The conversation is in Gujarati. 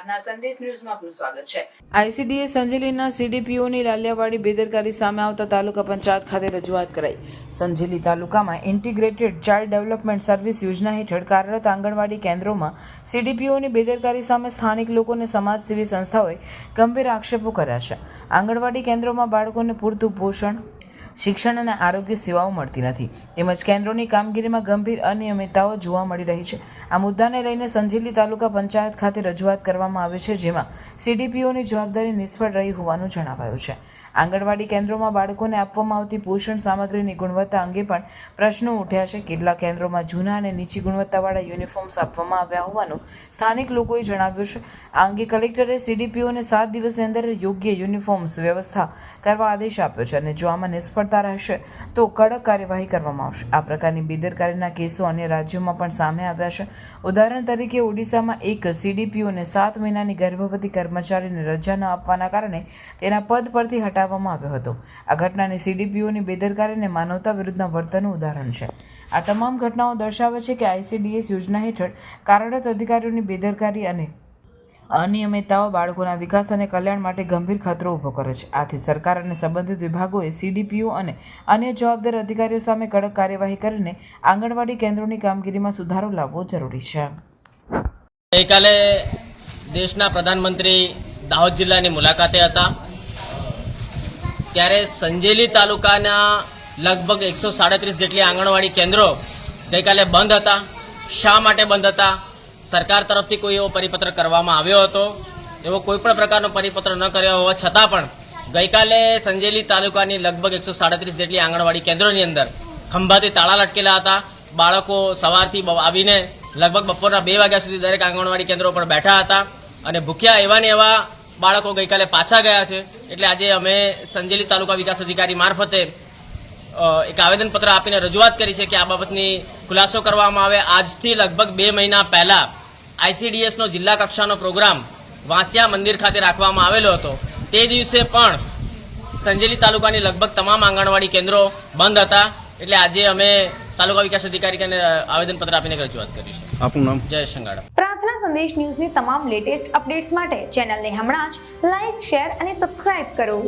પ્રાર્થના સંદેશ ન્યૂઝમાં આપનું સ્વાગત છે। આઈસીડીએસ સંજેલીના સીડીપીઓની લાલિયાવાડી બેદરકારી સામે આવતા તાલુકા પંચાયત ખાતે રજૂઆત કરાઈ। સંજેલી તાલુકામાં ઇન્ટિગ્રેટેડ ચાઇલ્ડ ડેવલપમેન્ટ સર્વિસ યોજના હેઠળ કાર્યરત આંગણવાડી કેન્દ્રોમાં સીડીપીઓની બેદરકારી સામે સ્થાનિક લોકોને સમાજસેવી સંસ્થાઓએ ગંભીર આક્ષેપો કર્યા છે। આંગણવાડી કેન્દ્રોમાં બાળકોને પૂરતું પોષણ, શિક્ષણ અને આરોગ્ય સેવાઓ મળતી નથી, તેમજ કેન્દ્રોની કામગીરીમાં ગંભીર અનિયમિતતાઓ જોવા મળી રહી છે। આ મુદ્દાને લઈને સંજેલી તાલુકા પંચાયત ખાતે રજૂઆત કરવામાં આવી છે, જેમાં સીડીપીઓની જવાબદારી નિષ્ફળ રહી હોવાનું જણાવાયું છે। આંગણવાડી કેન્દ્રોમાં બાળકોને આપવામાં આવતી પોષણ સામગ્રીની ગુણવત્તા અંગે પણ પ્રશ્નો ઉઠ્યા છે। કેટલાક કેન્દ્રોમાં જૂના અને નીચી ગુણવત્તાવાળા યુનિફોર્મ્સ આપવામાં આવ્યા હોવાનું સ્થાનિક લોકોએ જણાવ્યું છે। આ અંગે કલેક્ટરે સીડીપીઓને 7 દિવસની અંદર યોગ્ય યુનિફોર્મ્સ વ્યવસ્થા કરવા આદેશ આપ્યો છે અને જો આમાં નિષ્ફળતા રહેશે તો કડક કાર્યવાહી કરવામાં આવશે। આ પ્રકારની બેદરકારીના કેસો અન્ય રાજ્યોમાં પણ સામે આવ્યા છે। ઉદાહરણ તરીકે ઓડિશામાં એક સીડીપીઓને 7 મહિનાની ગર્ભવતી કર્મચારીને રજા ન આપવાના કારણે તેના પદ પરથી હટાવવામાં આવ્યો હતો। આ ઘટનાની સીડીપીઓની બેદરકારીને માનવતા વિરુદ્ધના વર્તનનું ઉદાહરણ છે। આ તમામ ઘટનાઓ દર્શાવે છે કે આઈસીડીએસ યોજના હેઠળ કાર્યરત અધિકારીઓની બેદરકારી અને અનિયમિતતાઓ બાળકોના વિકાસ અને કલ્યાણ માટે ગંભીર ખતરો ઊભો કરે છે। આથી સરકાર અને સંબંધિત વિભાગોએ સીડીપીઓ અને અન્ય જવાબદાર અધિકારીઓ સામે કડક કાર્યવાહી કરીને આંગણવાડી કેન્દ્રોની કામગીરીમાં સુધારો લાવવો જરૂરી છે। ગઈકાલે દેશના પ્રધાનમંત્રી દાહોદ જિલ્લાની મુલાકાતે હતા, ત્યારે સંજેલી તાલુકાના લગભગ 137 જેટલી આંગણવાડી કેન્દ્રો ગઈકાલે બંધ હતા। શા માટે બંધ હતા? સરકાર તરફથી કોઈ એવો પરિપત્ર કરવામાં આવ્યો હતો? એવો કોઈ પણ પ્રકારનો પરિપત્ર ન કર્યો હોવા છતાં પણ ગઈકાલે સંજેલી તાલુકાની લગભગ 137 જેટલી આંગણવાડી કેન્દ્રોની અંદર ખંભાથી તાળા લટકેલા હતા। બાળકો સવારથી આવીને લગભગ બપોરના 2 વાગ્યા સુધી દરેક આંગણવાડી કેન્દ્રો પર બેઠા હતા અને ભૂખ્યા એવા ને એવા બાળકો ગઈકાલે પાછા ગયા છે। એટલે આજે અમે સંજેલી તાલુકા વિકાસ અધિકારી મારફતે એક આવેદનપત્ર આપીને રજૂઆત કરી છે કે આ બાબતની ખુલાસો કરવામાં આવે। આજથી લગભગ 2 મહિના પહેલાં આઈસીડીએસનો જિલ્લા કક્ષાનો પ્રોગ્રામ વાંસિયા મંદિર ખાતે રાખવામાં આવેલો હતો। તે દિવસે પણ સંજેલી તાલુકાની લગભગ તમામ આંગણવાડી કેન્દ્રો બંધ હતા। એટલે આજે અમે તાલુકા વિકાસ અધિકારીને આવેદનપત્ર આપીને રજૂઆત કરી છે। આપનું નામ? જયેશ સંગાડા। પ્રાર્થના સંદેશ ન્યૂઝની તમામ લેટેસ્ટ અપડેટ્સ માટે ચેનલને હમણાં જ લાઇક, શેર અને સબસ્ક્રાઇબ કરો।